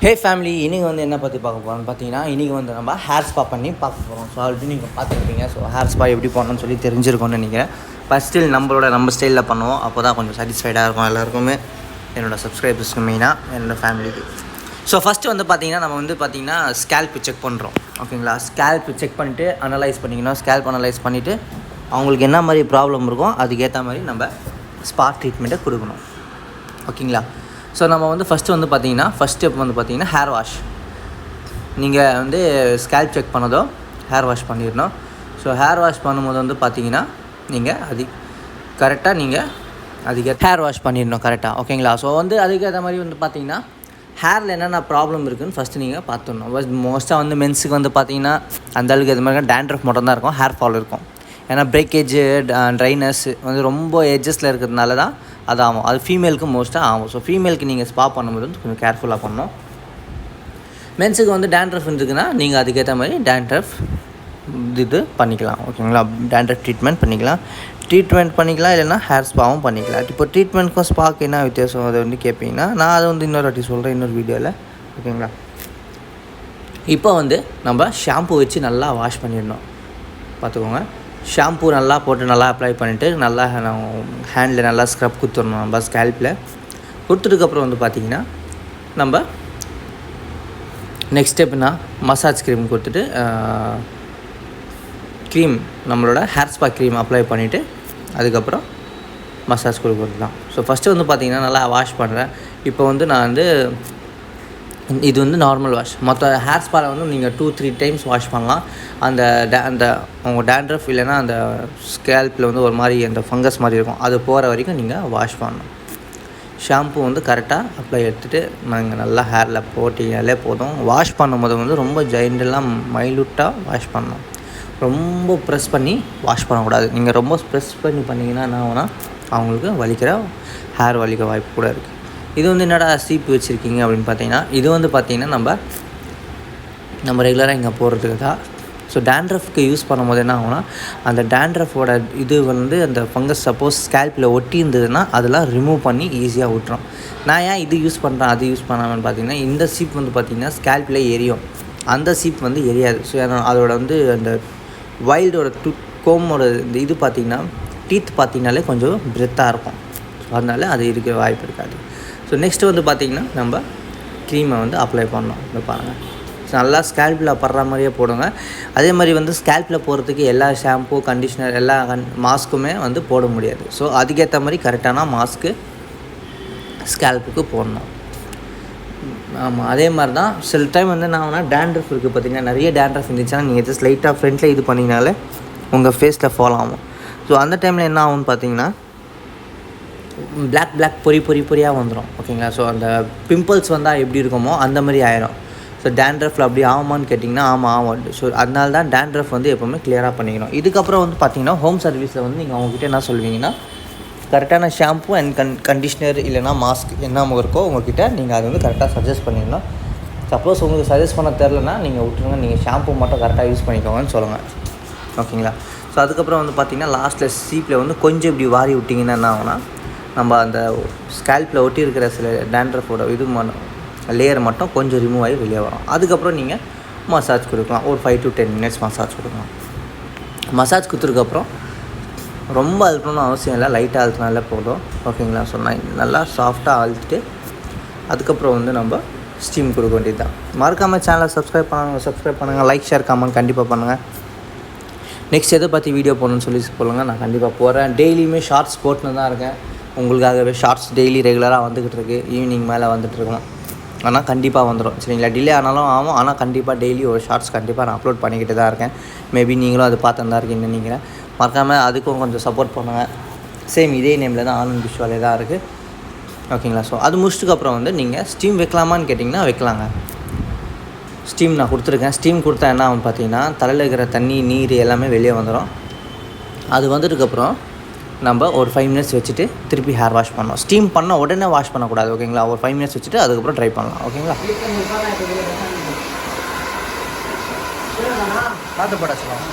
ஹே family, இன்றைக்கி வந்து என்ன பற்றி பார்க்க போகிறோம்னு பார்த்தீங்கன்னா, இன்றைக்கி வந்து நம்ம ஹேர் ஸ்பா பண்ணி பார்க்க போகிறோம். ஸோ ஆல்ரெடி நீங்கள் பார்த்துருப்பீங்க. ஸோ ஹேர் ஸ்பா எப்படி பண்ணணும்னு சொல்லி தெரிஞ்சிருக்கோன்னு நினைக்கிறேன். பட் ஸ்டில் நம்ம ஸ்டைலில் பண்ணுவோம். அப்போ தான் கொஞ்சம் சாட்டிஸ்ஃபைடாக இருக்கும் எல்லாருக்குமே, என்னோடய சப்ஸ்கிரைபர்ஸ்க்கு மெயினாக என்னோடய ஃபேமிலிக்கு. ஸோ ஃபஸ்ட்டு வந்து பார்த்திங்கன்னா நம்ம வந்து பார்த்திங்கன்னா ஸ்கேல்ப் செக் பண்ணுறோம். ஓகேங்களா? ஸ்கேல்ப் செக் பண்ணிவிட்டு அனலைஸ் பண்ணிக்கணும். ஸ்கேல்ப் அனலைஸ் பண்ணிவிட்டு அவங்களுக்கு என்ன மாதிரி ப்ராப்ளம் இருக்கும் அதுக்கேற்ற மாதிரி நம்ம ஸ்பா ட்ரீட்மெண்ட்டை கொடுக்கணும். ஓகேங்களா? ஸோ நம்ம வந்து ஃபஸ்ட்டு வந்து பார்த்திங்கன்னா ஃபஸ்ட் ஸ்டெப் வந்து பார்த்திங்கன்னா ஹேர் வாஷ். நீங்கள் வந்து ஸ்கேல்ப் செக் பண்ணதோ ஹேர் வாஷ் பண்ணிடணும். ஸோ ஹேர் வாஷ் பண்ணும்போது வந்து பார்த்திங்கன்னா நீங்கள் கரெக்டாக அதுக்கு ஹேர் வாஷ் பண்ணிடணும் கரெக்டாக. ஓகேங்களா? ஸோ வந்து அதுக்கேற்ற மாதிரி வந்து பார்த்திங்கன்னா ஹேரில் என்னென்ன ப்ராப்ளம் இருக்குதுன்னு ஃபஸ்ட்டு நீங்கள் பார்த்துடணும். மோஸ்ட்டாக வந்து மென்ஸுக்கு வந்து பார்த்திங்கன்னா அந்தளவுக்கு இது மாதிரி டேண்ட்ரஃப் மட்டும் தான் இருக்கும், ஹேர் ஃபால் இருக்கும். ஏன்னா பிரேக்கேஜு, ட்ரைனஸ் வந்து ரொம்ப எட்ஜஸில் இருக்கிறதுனால தான் அது ஆகும். அது ஃபீமேலுக்கு மோஸ்ட்டாக ஆகும். ஸோ ஃபீமேலுக்கு நீங்கள் ஸ்பா பண்ணும்போது வந்து கொஞ்சம் கேர்ஃபுல்லாக பண்ணணும். மென்ஸுக்கு வந்து டேண்ட்ரஃப் இருக்குன்னா நீங்கள் அதுக்கேற்ற மாதிரி டேண்ட்ரஃப் இது பண்ணிக்கலாம். ஓகேங்களா? டேண்ட்ரஃப் ட்ரீட்மெண்ட் பண்ணிக்கலாம் இல்லைனா ஹேர் ஸ்பாவும் பண்ணிக்கலாம். இப்போ ட்ரீட்மெண்ட்க்கும் ஸ்பாக்கு என்ன வித்தியாசம் அதை வந்து கேட்பீங்கன்னா, நான் அதை வந்து இன்னொரு வாட்டி சொல்கிறேன் இன்னொரு வீடியோவில். ஓகேங்களா? இப்போ வந்து நம்ம ஷாம்பு வச்சு நல்லா வாஷ் பண்ணிடணும். பார்த்துக்கோங்க. ஷாம்பு நல்லா போட்டு நல்லா அப்ளை பண்ணிவிட்டு நல்லா ஹேண்டில் நல்லா ஸ்க்ரப் கொடுத்துடணும். நம்ம ஸ்கேல்பில் கொடுத்துட்டுக்கப்புறம் வந்து பார்த்திங்கன்னா நம்ம நெக்ஸ்ட் ஸ்டெப்னா மசாஜ் க்ரீம் கொடுத்துட்டு நம்மளோட ஹேர் ஸ்பா க்ரீம் அப்ளை பண்ணிவிட்டு அதுக்கப்புறம் மசாஜ் கொடுக்குறது தான். ஸோ ஃபஸ்ட்டு வந்து பார்த்திங்கன்னா நல்லா வாஷ் பண்ணுறேன். இப்போ வந்து நான் வந்து இது வந்து நார்மல் வாஷ். மற்ற ஹேர் ஸ்பாவில் வந்து நீங்கள் 2-3 டைம்ஸ் வாஷ் பண்ணலாம். அந்த உங்கள் டேண்ட்ரஃப் இல்லைன்னா அந்த ஸ்கேல்பில் வந்து ஒரு மாதிரி அந்த ஃபங்கஸ் மாதிரி இருக்கும், அது போகிற வரைக்கும் நீங்கள் வாஷ் பண்ணணும். ஷாம்பு வந்து கரெக்டாக அப்ளை எடுத்துகிட்டு நாங்கள் நல்லா ஹேரில் போட்டிங்கனாலே போதும். வாஷ் பண்ணும்போது வந்து ரொம்ப ஜென்டலாக மைல்யூட்டாக வாஷ் பண்ணணும். ரொம்ப ப்ரெஸ் பண்ணி வாஷ் பண்ணக்கூடாது. நீங்கள் ரொம்ப ப்ரெஸ் பண்ணிங்கன்னா என்ன ஆகும்னா அவங்களுக்கு ஹேர் வலிக்க வாய்ப்பு கூட இருக்குது. இது வந்து என்னடா சீப்பு வச்சுருக்கீங்க அப்படின்னு பார்த்தீங்கன்னா, இது வந்து பார்த்திங்கன்னா நம்ம ரெகுலராக இங்கே போடுறதுக்கு தான். ஸோ டேண்ட்ரஃப்க்கு யூஸ் பண்ணும்போது என்ன ஆகும்னா அந்த டேண்ட்ரஃபோட இது வந்து அந்த ஃபங்கஸ் சப்போஸ் ஸ்கேல்பில் ஒட்டி இருந்ததுன்னா அதெல்லாம் ரிமூவ் பண்ணி ஈஸியாக விட்டுரும். நான் ஏன் இது யூஸ் பண்ணுறேன் அது யூஸ் பண்ணாமன்னு பார்த்தீங்கன்னா, இந்த சீப் வந்து பார்த்திங்கன்னா ஸ்கேல்பில் எரியும், அந்த சீப் வந்து எரியாது. ஸோ அதோட வந்து அந்த வைல்டோட கோமோட இந்த இது பார்த்திங்கன்னா டீத் பார்த்திங்கனாலே கொஞ்சம் பிரெத்தாக இருக்கும். ஸோ அதனால அது இருக்க வாய்ப்பு இருக்காது. ஸோ நெக்ஸ்ட்டு வந்து பார்த்திங்கன்னா நம்ம க்ரீமை வந்து அப்ளை பண்ணோம். இந்த பாருங்கள், நல்லா ஸ்கேல்பில் படுற மாதிரியே போடுங்க. அதே மாதிரி வந்து ஸ்கேல்பில் போடுறதுக்கு எல்லா ஷாம்பு, கண்டிஷ்னர், எல்லா மாஸ்க்குமே வந்து போட முடியாது. ஸோ அதுக்கேற்ற மாதிரி கரெக்டான மாஸ்க்கு ஸ்கேல்புக்கு போடணும். ஆமாம், அதே மாதிரி தான் சில டைம் வந்து நான் டேண்ட்ரஃப் இருக்குது பார்த்திங்கன்னா, நிறைய டேண்ட்ரஃப் இருந்துச்சுன்னா நீங்கள் ஜஸ்ட் லைட்டாக ஃப்ரண்ட்டில் இது பண்ணிங்கனாலே உங்கள் ஃபேஸில் ஃபால் ஆகும். ஸோ அந்த டைமில் என்ன ஆகும்னு பார்த்தீங்கன்னா பிளாக் பொரியாக வந்துடும். ஓகேங்களா? ஸோ அந்த பிம்பிள்ஸ் வந்தால் எப்படி இருக்குமோ அந்த மாதிரி ஆயிரும். ஸோ டேண்ட்ரஃபில் அப்படி ஆகுமான்னு கேட்டிங்கன்னா ஆகும். ஸோ அதனால தான் டேண்ட்ரஃப் வந்து எப்போவுமே கிளியராக பண்ணிக்கணும். இதுக்கப்புறம் வந்து பார்த்திங்கன்னா ஹோம் சர்வீஸில் வந்து நீங்கள் அவங்ககிட்ட என்ன சொல்வீங்கன்னா, கரெக்டான ஷாம்பு அண்ட் கண்டிஷ்னர் இல்லைனா மாஸ்க் என்ன இருக்கோ உங்கள்கிட்ட நீங்கள் அதை வந்து கரெக்டாக சஜஸ்ட் பண்ணிடணும். சப்போஸ் உங்களுக்கு சஜஸ்ட் பண்ண தெரிலனா நீங்கள் விட்டுருங்க, நீங்கள் ஷாம்பு மட்டும் கரெக்டாக யூஸ் பண்ணிக்கோங்கன்னு சொல்லுங்கள். ஓகேங்களா? ஸோ அதுக்கப்புறம் வந்து பார்த்திங்கன்னா லாஸ்ட்டில் சீப்பில் வந்து கொஞ்சம் இப்படி வாரி விட்டிங்கன்னா என்ன ஆகும்னா நம்ம அந்த ஸ்கேல்பில் ஒட்டி இருக்கிற சில டேண்ட்ரஃபோட லேயர் மட்டும் கொஞ்சம் ரிமூவ் ஆகி வெளியே வரும். அதுக்கப்புறம் நீங்கள் மசாஜ் கொடுக்கலாம். ஒரு 5 to 10 minutes மசாஜ் கொடுக்கலாம். மசாஜ் கொடுத்ததுக்கப்புறம் ரொம்ப அழுத்தணும்னு அவசியம் இல்லை, லைட்டாக அழுத்தினாலே போதும். ஓகேங்களா? ஸோ நல்லா சாஃப்டாக அழுத்திட்டு அதுக்கப்புறம் வந்து நம்ம ஸ்டீம் கொடுக்க வேண்டியது தான். மறக்காமல் சேனலை சப்ஸ்கிரைப் பண்ணுங்கள், லைக், ஷேர், கமெண்ட் கண்டிப்பாக பண்ணுங்கள். நெக்ஸ்ட் எதை பற்றி வீடியோ போடணும்னு சொல்லி சொல்லுங்கள், நான் கண்டிப்பாக போடுறேன். டெய்லியுமே ஷார்ட்ஸ் போட்டுன்னு தான் இருக்கேன். உங்களுக்காகவே ஷார்ட்ஸ் டெய்லி ரெகுலராக வந்துக்கிட்டு இருக்குது. ஈவினிங் மேலே வந்துட்டுருக்கோம். ஆனால் கண்டிப்பாக வந்துடும். சரிங்களா? டிலே ஆனாலும் ஆகும், ஆனால் கண்டிப்பாக டெய்லி ஒரு ஷார்ட்ஸ் கண்டிப்பாக நான் அப்லோட் பண்ணிக்கிட்டு தான் இருக்கேன். மேபி நீங்களும் அது பார்த்து தான் இருக்கீங்கன்னு நினைக்கிறேன். மறக்காமல் அதுக்கும் கொஞ்சம் சப்போர்ட் பண்ணுங்கள். சேம் இதே நேமில் தான் ஆனந்த் விஷுவலே தான் இருக்குது. ஓகேங்களா? ஸோ அது முடிச்சதுக்கப்புறம் வந்து நீங்கள் ஸ்டீம் வைக்கலாமான்னு கேட்டிங்கன்னா வைக்கலாங்க. ஸ்டீம் நான் கொடுத்துருக்கேன். ஸ்டீம் கொடுத்தா என்ன ஆகும் பார்த்தீங்கன்னா தலையில் இருக்கிற தண்ணி, நீர் எல்லாமே வெளியே வந்துடும். அது வந்ததுக்கப்புறம் நம்ம ஒரு 5 minutes வச்சுட்டு திருப்பி ஹேர் வாஷ் பண்ணணும். ஸ்டீம் பண்ண உடனே வாஷ் பண்ணக்கூடாது. ஓகேங்களா? ஒரு 5 minutes வச்சுட்டு அதுக்கப்புறம் ட்ரை பண்ணலாம். ஓகேங்களா? பார்த்து போட சொல்லுவாங்க.